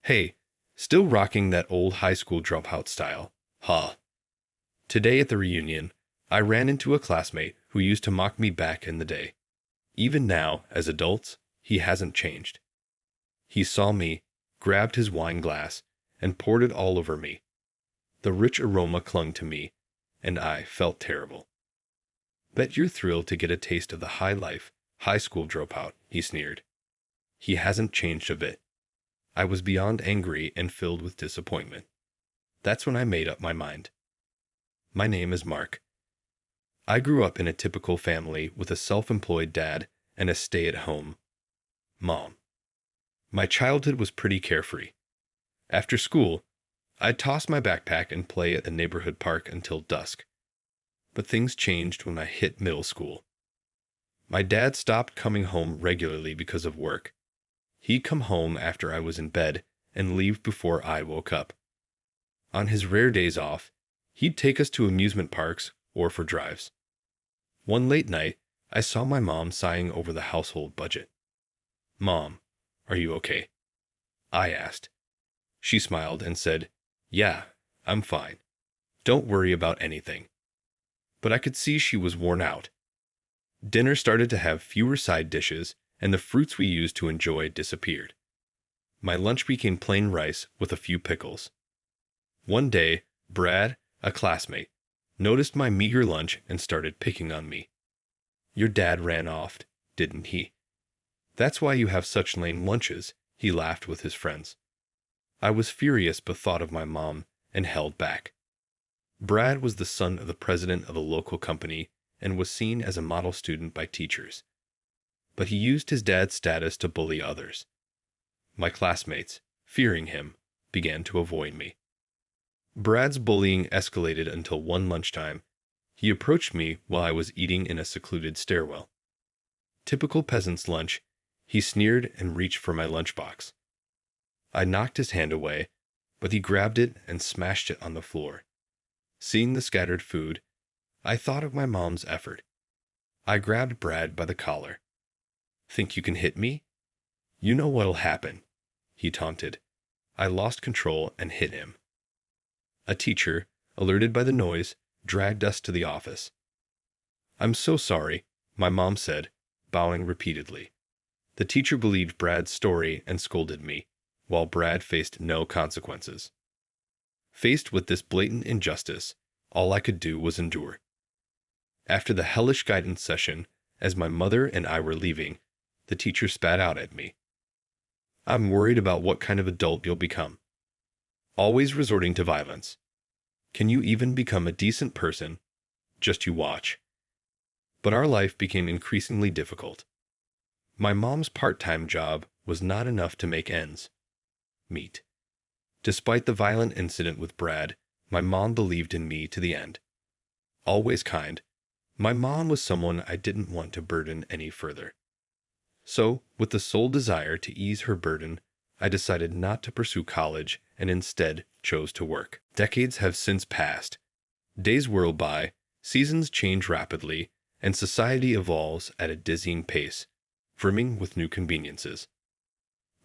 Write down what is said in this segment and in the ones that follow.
Hey, still rocking that old high school dropout style. Huh. Today at the reunion, I ran into a classmate who used to mock me back in the day. Even now, as adults, he hasn't changed. He saw me, grabbed his wine glass, and poured it all over me. The rich aroma clung to me, and I felt terrible. Bet you're thrilled to get a taste of the high life, high school dropout, he sneered. He hasn't changed a bit. I was beyond angry and filled with disappointment. That's when I made up my mind. My name is Mark. I grew up in a typical family with a self-employed dad and a stay-at-home mom. My childhood was pretty carefree. After school, I'd toss my backpack and play at the neighborhood park until dusk. But things changed when I hit middle school. My dad stopped coming home regularly because of work. He'd come home after I was in bed and leave before I woke up. On his rare days off, he'd take us to amusement parks or for drives. One late night, I saw my mom sighing over the household budget. "Mom, are you okay?" I asked. She smiled and said, "Yeah, I'm fine. Don't worry about anything." But I could see she was worn out. Dinner started to have fewer side dishes, and the fruits we used to enjoy disappeared. My lunch became plain rice with a few pickles. One day, Brad, a classmate, noticed my meager lunch and started picking on me. "Your dad ran off, didn't he? That's why you have such lame lunches," he laughed with his friends. I was furious but thought of my mom and held back. Brad was the son of the president of a local company and was seen as a model student by teachers. But he used his dad's status to bully others. My classmates, fearing him, began to avoid me. Brad's bullying escalated until one lunchtime. He approached me while I was eating in a secluded stairwell. Typical peasant's lunch, he sneered and reached for my lunchbox. I knocked his hand away, but he grabbed it and smashed it on the floor. Seeing the scattered food, I thought of my mom's effort. I grabbed Brad by the collar. "Think you can hit me? You know what'll happen," he taunted. I lost control and hit him. A teacher, alerted by the noise, dragged us to the office. "I'm so sorry," my mom said, bowing repeatedly. The teacher believed Brad's story and scolded me, while Brad faced no consequences. Faced with this blatant injustice, all I could do was endure. After the hellish guidance session, as my mother and I were leaving, the teacher spat out at me. "I'm worried about what kind of adult you'll become. Always resorting to violence. Can you even become a decent person? Just you watch." But our life became increasingly difficult. My mom's part-time job was not enough to make ends meet. Despite the violent incident with Brad, my mom believed in me to the end. Always kind, my mom was someone I didn't want to burden any further. So, with the sole desire to ease her burden, I decided not to pursue college and instead chose to work. Decades have since passed. Days whirl by, seasons change rapidly, and society evolves at a dizzying pace, brimming with new conveniences.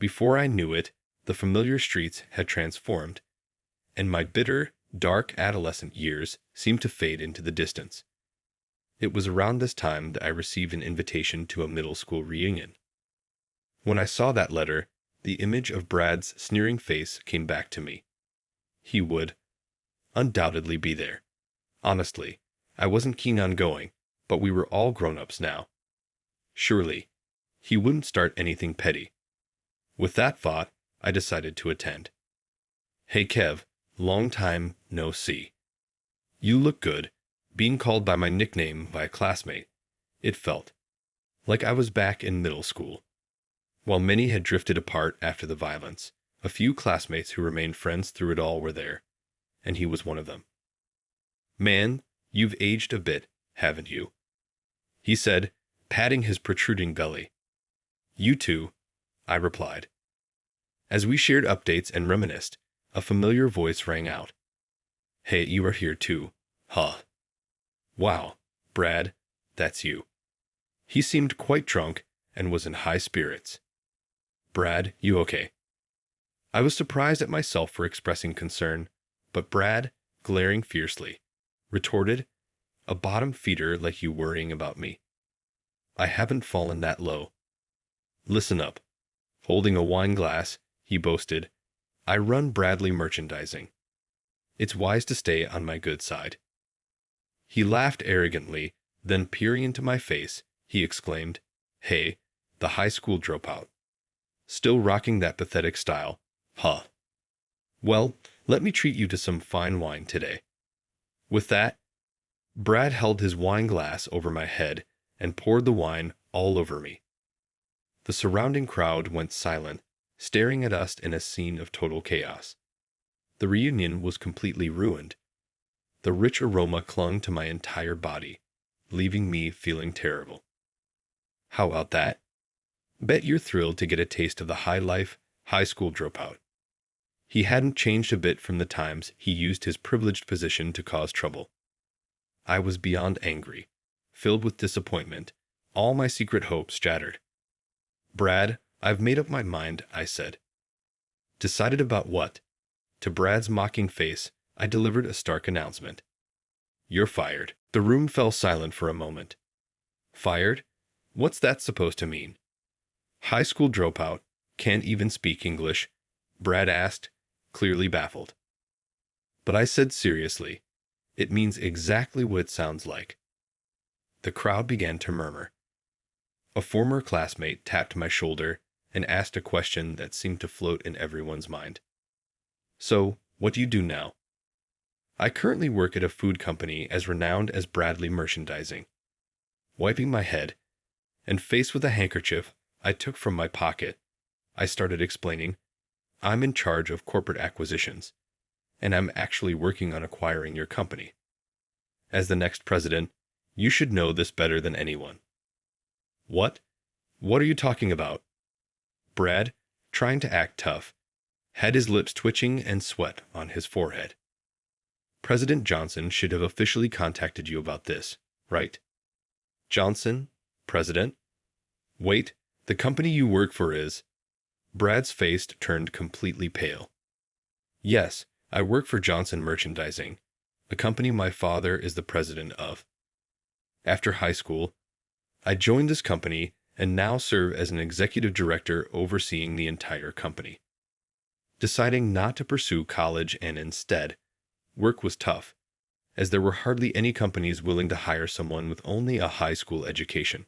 Before I knew it, the familiar streets had transformed, and my bitter, dark adolescent years seemed to fade into the distance. It was around this time that I received an invitation to a middle school reunion. When I saw that letter, the image of Brad's sneering face came back to me. He would undoubtedly be there. Honestly, I wasn't keen on going, but we were all grown-ups now. Surely, he wouldn't start anything petty. With that thought, I decided to attend. "Hey Kev, long time no see. You look good," being called by my nickname by a classmate. It felt like I was back in middle school. While many had drifted apart after the violence, a few classmates who remained friends through it all were there, and he was one of them. "Man, you've aged a bit, haven't you?" he said, patting his protruding belly. "You too," I replied. As we shared updates and reminisced, a familiar voice rang out. "Hey, you are here too, huh? Wow, Brad, that's you." He seemed quite drunk and was in high spirits. "Brad, you okay?" I was surprised at myself for expressing concern, but Brad, glaring fiercely, retorted, "A bottom feeder like you worrying about me. I haven't fallen that low. Listen up." Holding a wine glass, he boasted, "I run Bradley Merchandising. It's wise to stay on my good side." He laughed arrogantly, then peering into my face, he exclaimed, "Hey, the high school dropout. Still rocking that pathetic style, huh? Well, let me treat you to some fine wine today." With that, Brad held his wine glass over my head and poured the wine all over me. The surrounding crowd went silent, staring at us in a scene of total chaos. The reunion was completely ruined. The rich aroma clung to my entire body, leaving me feeling terrible. How about that? Bet you're thrilled to get a taste of the high-life, high school dropout. He hadn't changed a bit from the times he used his privileged position to cause trouble. I was beyond angry, filled with disappointment, all my secret hopes shattered. "Brad, I've made up my mind," I said. "Decided about what?" To Brad's mocking face, I delivered a stark announcement. "You're fired." The room fell silent for a moment. Fired? What's that supposed to mean? High school dropout, can't even speak English? Brad asked, clearly baffled. But I said seriously, "It means exactly what it sounds like." The crowd began to murmur. A former classmate tapped my shoulder and asked a question that seemed to float in everyone's mind. "So, what do you do now?" "I currently work at a food company as renowned as Bradley Merchandising." Wiping my head, and faced with a handkerchief I took from my pocket, I started explaining, "I'm in charge of corporate acquisitions, and I'm actually working on acquiring your company. As the next president, you should know this better than anyone." "What? What are you talking about?" Brad, trying to act tough, had his lips twitching and sweat on his forehead. "President Johnson should have officially contacted you about this, right?" "Johnson? President? Wait, the company you work for is—" Brad's face turned completely pale. "Yes, I work for Johnson Merchandising, a company my father is the president of. After high school, I joined this company and now serve as an executive director overseeing the entire company. Deciding not to pursue college and instead work was tough, as there were hardly any companies willing to hire someone with only a high school education.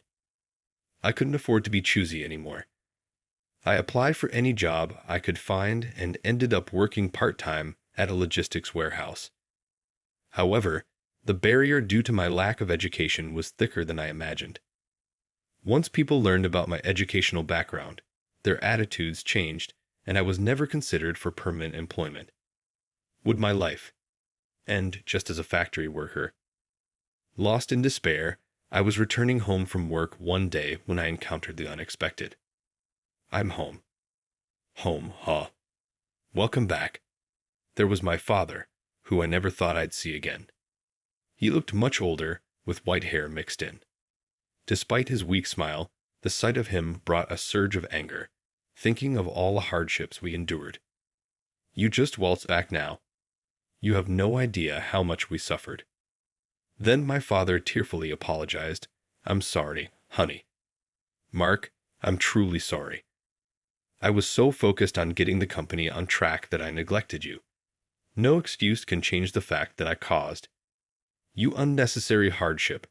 I couldn't afford to be choosy anymore. I applied for any job I could find and ended up working part-time at a logistics warehouse. However, the barrier due to my lack of education was thicker than I imagined. Once people learned about my educational background, their attitudes changed, and I was never considered for permanent employment. Would my life end just as a factory worker? Lost in despair, I was returning home from work one day when I encountered the unexpected. "I'm home." Home, huh? Welcome back. There was my father, who I never thought I'd see again. He looked much older, with white hair mixed in. Despite his weak smile, the sight of him brought a surge of anger, thinking of all the hardships we endured. "You just waltz back now. You have no idea how much we suffered." Then my father tearfully apologized. "I'm sorry, honey. Mark, I'm truly sorry. I was so focused on getting the company on track that I neglected you. No excuse can change the fact that I caused you unnecessary hardship.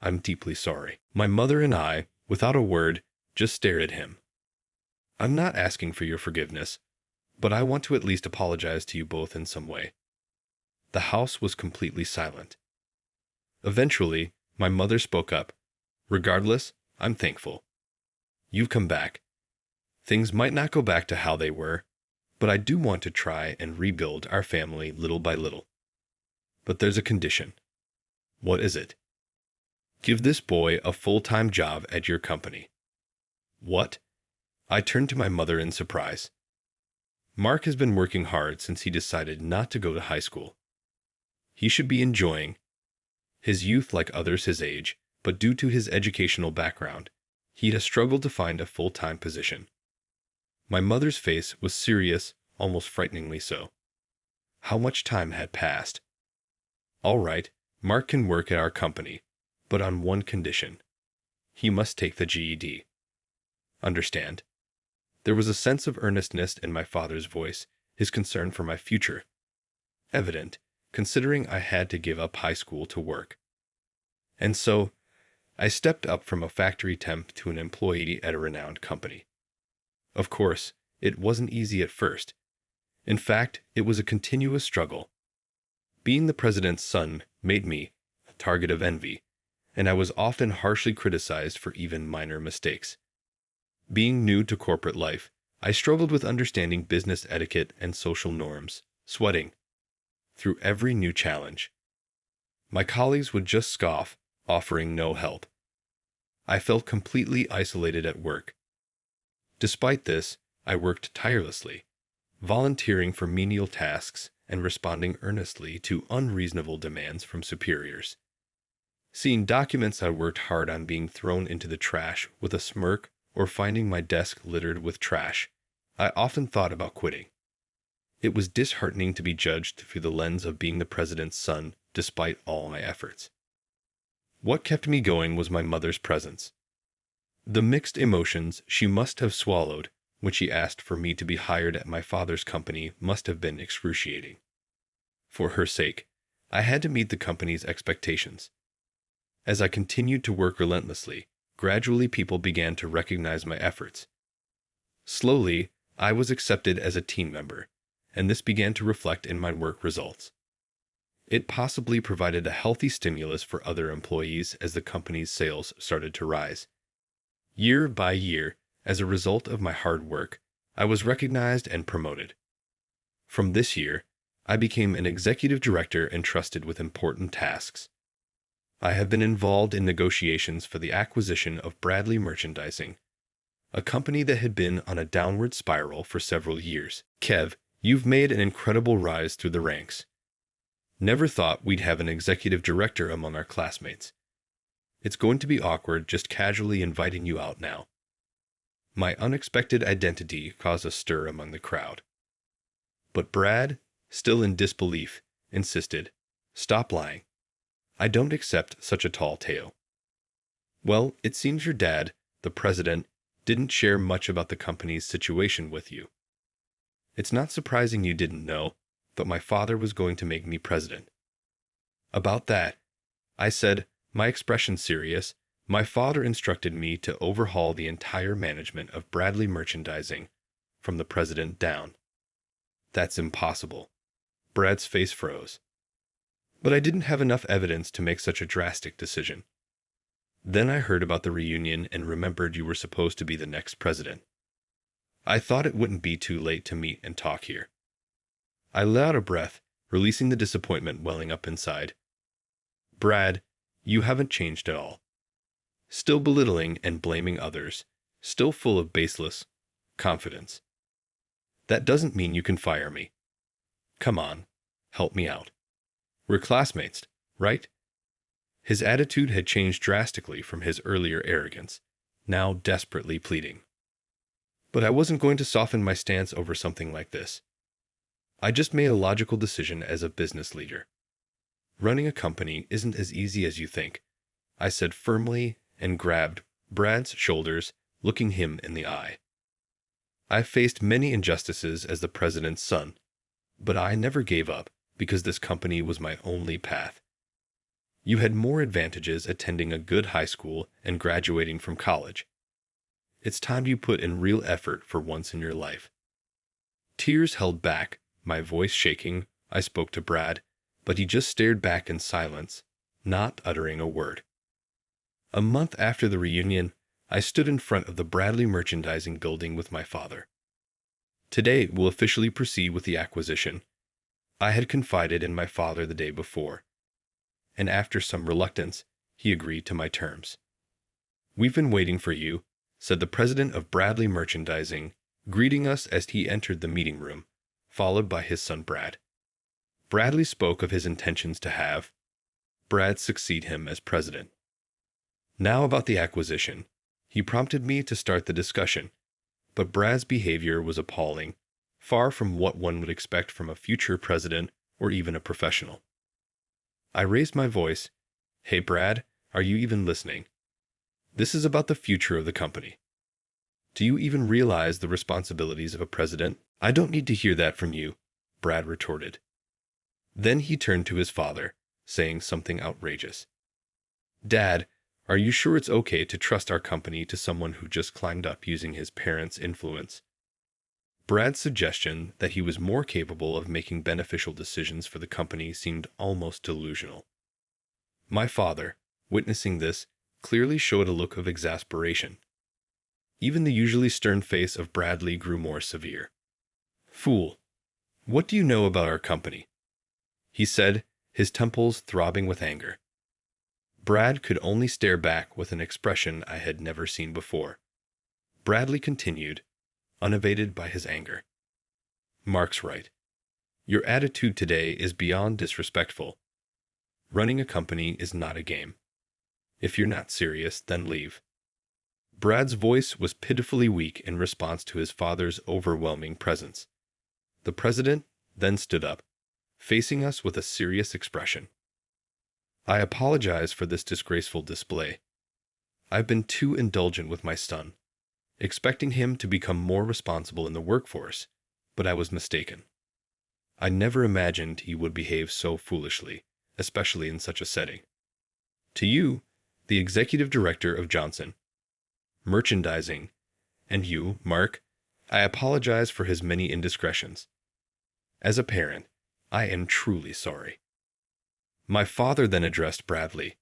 I'm deeply sorry." My mother and I, without a word, just stared at him. "I'm not asking for your forgiveness, but I want to at least apologize to you both in some way." The house was completely silent. Eventually, my mother spoke up. "Regardless, I'm thankful. You've come back. Things might not go back to how they were, but I do want to try and rebuild our family little by little. But there's a condition." "What is it?" "Give this boy a full-time job at your company." "What?" I turned to my mother in surprise. "Mark has been working hard since he decided not to go to high school. He should be enjoying his youth like others his age, but due to his educational background, he'd have struggled to find a full-time position." My mother's face was serious, almost frighteningly so. How much time had passed? All right, Mark can work at our company, but on one condition. He must take the GED. Understand? There was a sense of earnestness in my father's voice, his concern for my future. Evident, considering I had to give up high school to work. And so, I stepped up from a factory temp to an employee at a renowned company. Of course, it wasn't easy at first. In fact, it was a continuous struggle. Being the president's son made me a target of envy, and I was often harshly criticized for even minor mistakes. Being new to corporate life, I struggled with understanding business etiquette and social norms, sweating through every new challenge. My colleagues would just scoff, offering no help. I felt completely isolated at work. Despite this, I worked tirelessly, volunteering for menial tasks and responding earnestly to unreasonable demands from superiors. Seeing documents I worked hard on being thrown into the trash with a smirk or finding my desk littered with trash, I often thought about quitting. It was disheartening to be judged through the lens of being the president's son despite all my efforts. What kept me going was my mother's presence. The mixed emotions she must have swallowed when she asked for me to be hired at my father's company must have been excruciating. For her sake, I had to meet the company's expectations. As I continued to work relentlessly, gradually people began to recognize my efforts. Slowly, I was accepted as a team member, and this began to reflect in my work results. It possibly provided a healthy stimulus for other employees as the company's sales started to rise. Year by year, as a result of my hard work, I was recognized and promoted. From this year, I became an executive director entrusted with important tasks. I have been involved in negotiations for the acquisition of Bradley Merchandising, a company that had been on a downward spiral for several years. Kev, you've made an incredible rise through the ranks. Never thought we'd have an executive director among our classmates. It's going to be awkward just casually inviting you out now. My unexpected identity caused a stir among the crowd. But Brad, still in disbelief, insisted, "Stop lying. I don't accept such a tall tale." Well, it seems your dad, the president, didn't share much about the company's situation with you. It's not surprising you didn't know, but my father was going to make me president. About that, I said, my expression serious, my father instructed me to overhaul the entire management of Bradley Merchandising, from the president down. That's impossible. Brad's face froze. But I didn't have enough evidence to make such a drastic decision. Then I heard about the reunion and remembered you were supposed to be the next president. I thought it wouldn't be too late to meet and talk here. I let out a breath, releasing the disappointment welling up inside. Brad, you haven't changed at all. Still belittling and blaming others, still full of baseless confidence. That doesn't mean you can fire me. Come on, help me out. We're classmates, right? His attitude had changed drastically from his earlier arrogance, now desperately pleading. But I wasn't going to soften my stance over something like this. I just made a logical decision as a business leader. Running a company isn't as easy as you think, I said firmly and grabbed Brad's shoulders, looking him in the eye. I've faced many injustices as the president's son, but I never gave up because this company was my only path. You had more advantages attending a good high school and graduating from college. It's time you put in real effort for once in your life. Tears held back, my voice shaking, I spoke to Brad, but he just stared back in silence, not uttering a word. A month after the reunion, I stood in front of the Bradley Merchandising building with my father. Today we'll officially proceed with the acquisition. I had confided in my father the day before, and after some reluctance, he agreed to my terms. We've been waiting for you, said the president of Bradley Merchandising, greeting us as he entered the meeting room, followed by his son Brad. Bradley spoke of his intentions to have Brad succeed him as president. Now about the acquisition. He prompted me to start the discussion, but Brad's behavior was appalling, far from what one would expect from a future president or even a professional. I raised my voice. Hey, Brad, are you even listening? This is about the future of the company. Do you even realize the responsibilities of a president? I don't need to hear that from you, Brad retorted. Then he turned to his father, saying something outrageous. Dad, are you sure it's okay to trust our company to someone who just climbed up using his parents' influence? Brad's suggestion that he was more capable of making beneficial decisions for the company seemed almost delusional. My father, witnessing this, clearly showed a look of exasperation. Even the usually stern face of Bradley grew more severe. Fool, what do you know about our company? He said, his temples throbbing with anger. Brad could only stare back with an expression I had never seen before. Bradley continued, unabated by his anger. Mark's right. Your attitude today is beyond disrespectful. Running a company is not a game. If you're not serious, then leave. Brad's voice was pitifully weak in response to his father's overwhelming presence. The president then stood up, facing us with a serious expression. I apologize for this disgraceful display. I've been too indulgent with my son, expecting him to become more responsible in the workforce, but I was mistaken. I never imagined he would behave so foolishly, especially in such a setting. To you, the executive director of Johnson, merchandising, and you, Mark, I apologize for his many indiscretions. As a parent, I am truly sorry. My father then addressed Bradley.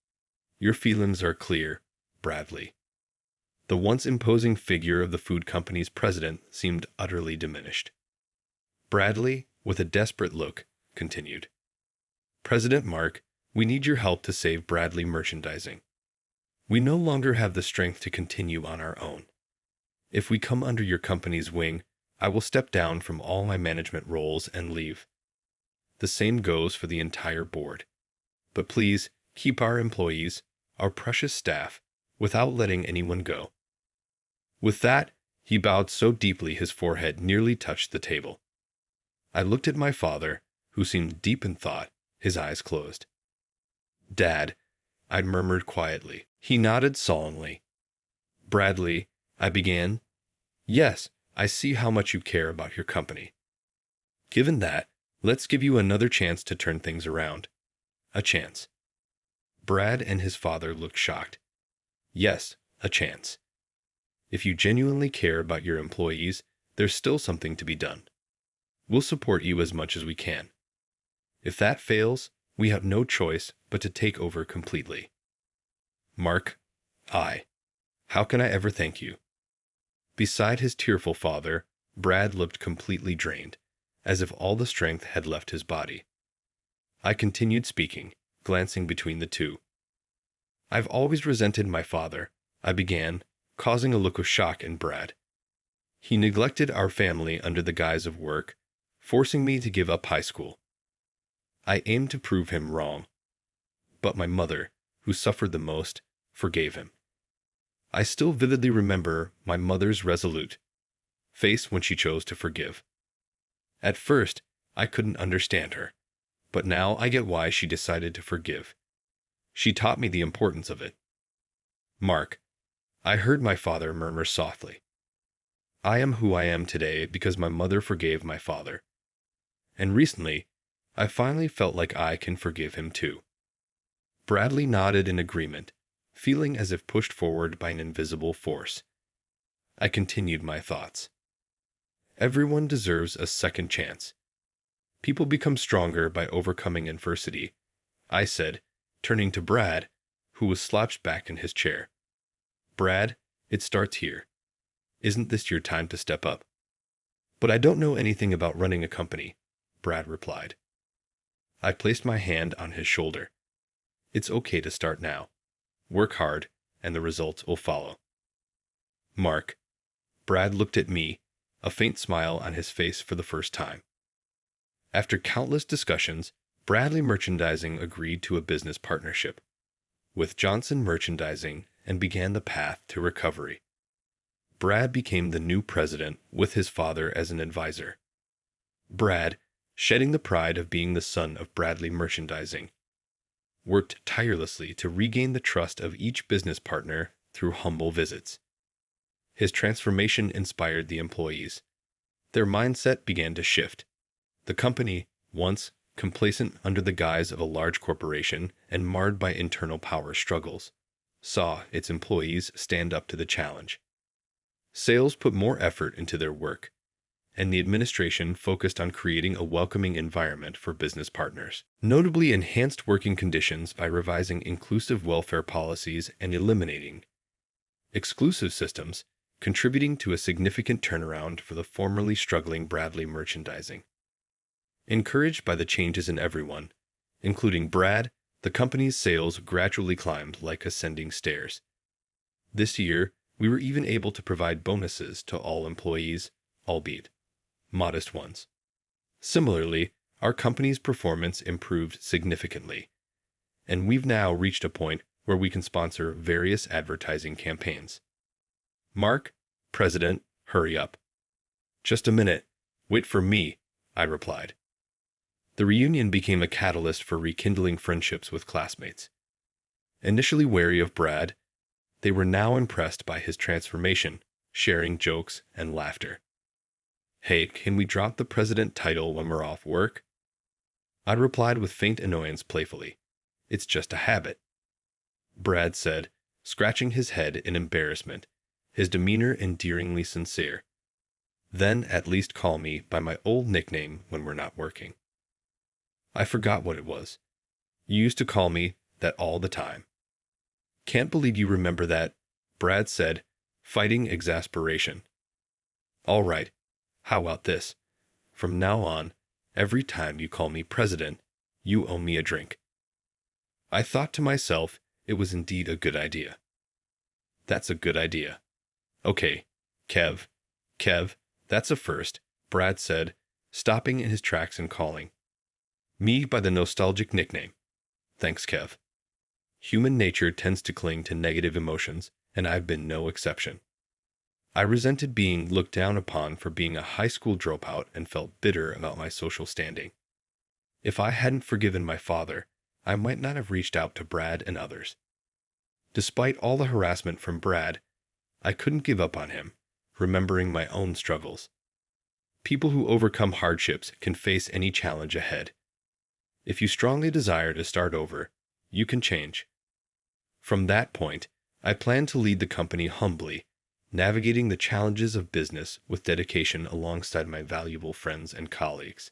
Your feelings are clear, Bradley. The once imposing figure of the food company's president seemed utterly diminished. Bradley, with a desperate look, continued. President Mark, we need your help to save Bradley Merchandising. We no longer have the strength to continue on our own. If we come under your company's wing, I will step down from all my management roles and leave. The same goes for the entire board. But please, keep our employees, our precious staff, without letting anyone go. With that, he bowed so deeply his forehead nearly touched the table. I looked at my father, who seemed deep in thought, his eyes closed. Dad, I murmured quietly. He nodded solemnly. Bradley, I began. Yes, I see how much you care about your company. Given that, let's give you another chance to turn things around. A chance. Brad and his father looked shocked. Yes, a chance. If you genuinely care about your employees, there's still something to be done. We'll support you as much as we can. If that fails, we have no choice but to take over completely. Mark, how can I ever thank you? Beside his tearful father, Brad looked completely drained, as if all the strength had left his body. I continued speaking, glancing between the two. I've always resented my father, I began, causing a look of shock in Brad. He neglected our family under the guise of work, forcing me to give up high school. I aimed to prove him wrong. But my mother, who suffered the most, forgave him. I still vividly remember my mother's resolute face when she chose to forgive. At first, I couldn't understand her, but now I get why she decided to forgive. She taught me the importance of it. Mark, I heard my father murmur softly. I am who I am today because my mother forgave my father. And recently, I finally felt like I can forgive him too. Bradley nodded in agreement, feeling as if pushed forward by an invisible force. I continued my thoughts. Everyone deserves a second chance. People become stronger by overcoming adversity, I said, turning to Brad, who was slouched back in his chair. Brad, it starts here. Isn't this your time to step up? But I don't know anything about running a company, Brad replied. I placed my hand on his shoulder. It's okay to start now. Work hard, and the results will follow. Mark. Brad looked at me, a faint smile on his face for the first time. After countless discussions, Bradley Merchandising agreed to a business partnership with Johnson Merchandising and began the path to recovery. Brad became the new president with his father as an advisor. Brad, shedding the pride of being the son of Bradley Merchandising, worked tirelessly to regain the trust of each business partner through humble visits. His transformation inspired the employees. Their mindset began to shift. The company, once complacent under the guise of a large corporation and marred by internal power struggles, saw its employees stand up to the challenge. Sales put more effort into their work, and the administration focused on creating a welcoming environment for business partners. Notably enhanced working conditions by revising inclusive welfare policies and eliminating exclusive systems, contributing to a significant turnaround for the formerly struggling Bradley Merchandising. Encouraged by the changes in everyone, including Brad, the company's sales gradually climbed like ascending stairs. This year, we were even able to provide bonuses to all employees, albeit modest ones. Similarly, our company's performance improved significantly, and we've now reached a point where we can sponsor various advertising campaigns. Mark, President, hurry up. Just a minute. Wait for me, I replied. The reunion became a catalyst for rekindling friendships with classmates. Initially wary of Brad, they were now impressed by his transformation, sharing jokes and laughter. Hey, can we drop the president title when we're off work? I replied with faint annoyance playfully. It's just a habit. Brad said, scratching his head in embarrassment, his demeanor endearingly sincere. Then at least call me by my old nickname when we're not working. I forgot what it was. You used to call me that all the time. Can't believe you remember that, Brad said, fighting exasperation. All right, how about this? From now on, every time you call me president, you owe me a drink. I thought to myself it was indeed a good idea. That's a good idea. Okay, Kev, that's a first, Brad said, stopping in his tracks and calling me by the nostalgic nickname. Thanks, Kev. Human nature tends to cling to negative emotions, and I've been no exception. I resented being looked down upon for being a high school dropout and felt bitter about my social standing. If I hadn't forgiven my father, I might not have reached out to Brad and others. Despite all the harassment from Brad, I couldn't give up on him, remembering my own struggles. People who overcome hardships can face any challenge ahead. If you strongly desire to start over, you can change. From that point, I plan to lead the company humbly, navigating the challenges of business with dedication alongside my valuable friends and colleagues.